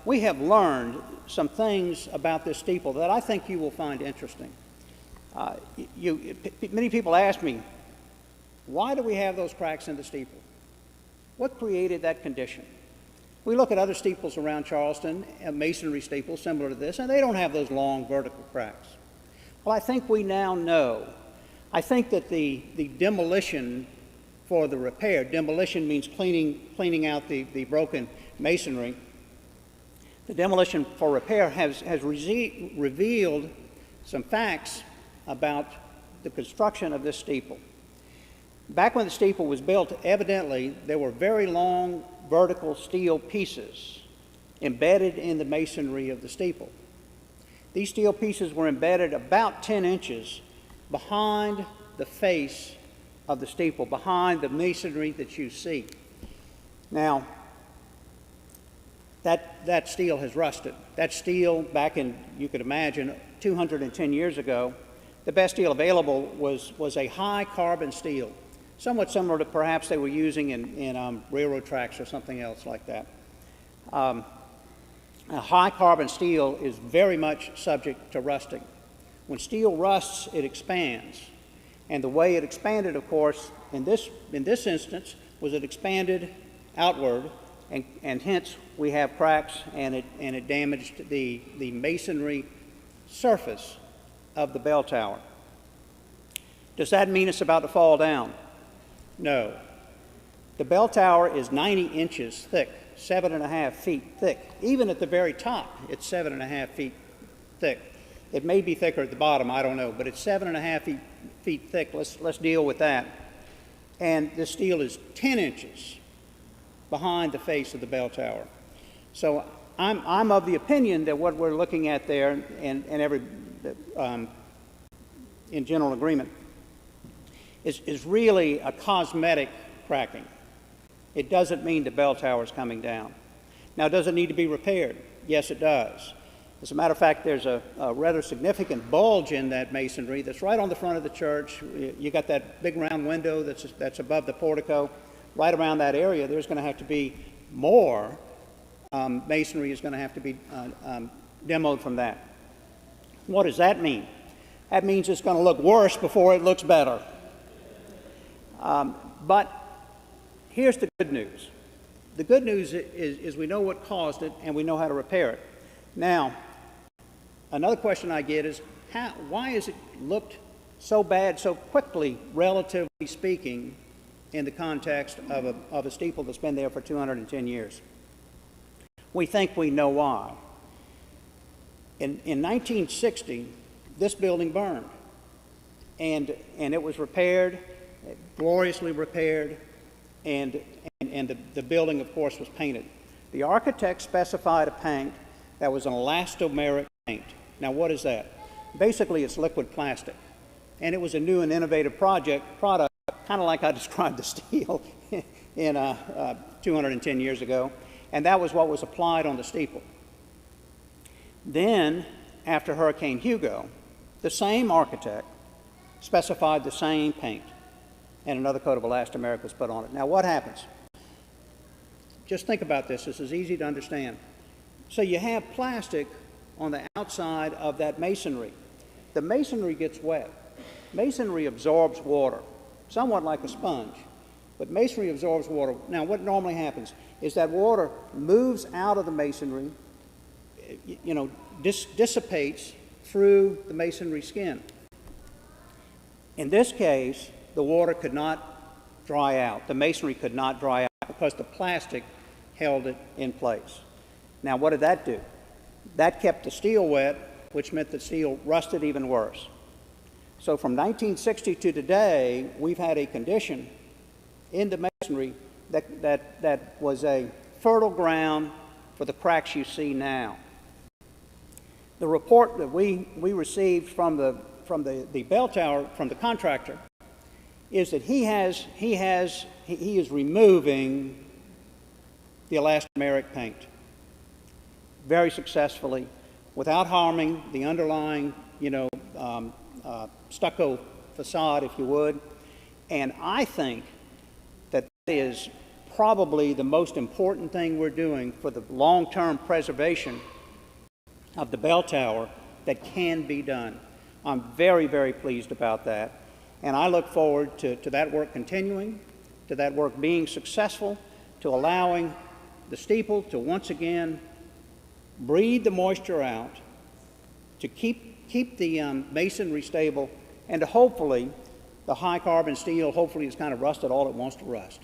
we have learned some things about this steeple that I think you will find interesting. Many people ask me, why do we have those cracks in the steeple? What created that condition? We look at other steeples around Charleston, masonry steeples similar to this, and they don't have those long vertical cracks. Well, I think we now know. I think that the demolition for the repair, demolition means cleaning out the broken masonry. The demolition for repair has revealed some facts about the construction of this steeple. Back when the steeple was built, evidently there were very long vertical steel pieces embedded in the masonry of the steeple. These steel pieces were embedded about 10 inches behind the face of the steeple, behind the masonry that you see. Now, that steel has rusted. That steel, back in, you could imagine, 210 years ago, the best steel available was a high carbon steel, somewhat similar to perhaps they were using in railroad tracks or something else like that. A high carbon steel is very much subject to rusting. When steel rusts, it expands. And the way it expanded, of course, in this instance, was it expanded outward, and hence we have cracks, and it damaged the masonry surface of the bell tower. Does that mean it's about to fall down? No. The bell tower is 90 inches thick, 7.5 feet thick. Even at the very top, it's 7.5 feet thick. It may be thicker at the bottom, I don't know, but it's 7.5 feet thick. Let's deal with that. And the steel is 10 inches behind the face of the bell tower. So I'm of the opinion that what we're looking at there, and in general agreement, is really a cosmetic cracking. It doesn't mean the bell tower is coming down. Now, does it need to be repaired? Yes, it does. As a matter of fact, there's a rather significant bulge in that masonry that's right on the front of the church. You got that big round window that's above the portico. Right around that area, there's going to have to be more masonry is going to have to be demoed from that. What does that mean? That means it's going to look worse before it looks better. But here's the good news. The good news is we know what caused it and we know how to repair it. Now, another question I get is, why has it looked so bad so quickly, relatively speaking, in the context of a steeple that's been there for 210 years? We think we know why. In 1960, this building burned, and it was repaired, gloriously repaired, and the building, of course, was painted. The architect specified a paint that was an elastomeric paint. Now, what is that? Basically, it's liquid plastic, and it was a new and innovative product, kind of like I described the steel in 210 years ago, and that was what was applied on the steeple. Then, after Hurricane Hugo, the same architect specified the same paint, and another coat of elastomeric was put on it. Now, what happens? Just think about this. This is easy to understand. So you have plastic on the outside of that masonry. The masonry gets wet. Masonry absorbs water, somewhat like a sponge, but masonry absorbs water. Now, what normally happens is that water moves out of the masonry, dissipates through the masonry skin. In this case, the water could not dry out. The masonry could not dry out because the plastic held it in place. Now, what did that do? That kept the steel wet, which meant the steel rusted even worse. So from 1960 to today, we've had a condition in the masonry that was a fertile ground for the cracks you see now. The report that we received from the bell tower, from the contractor, is that he is removing the elastomeric paint very successfully without harming the underlying, stucco facade, if you would. And I think that is probably the most important thing we're doing for the long-term preservation of the bell tower that can be done. I'm very, very pleased about that. And I look forward to that work continuing, to that work being successful, to allowing the steeple to once again breathe the moisture out, to keep the masonry stable, and to hopefully, the high carbon steel hopefully is kind of rusted all it wants to rust.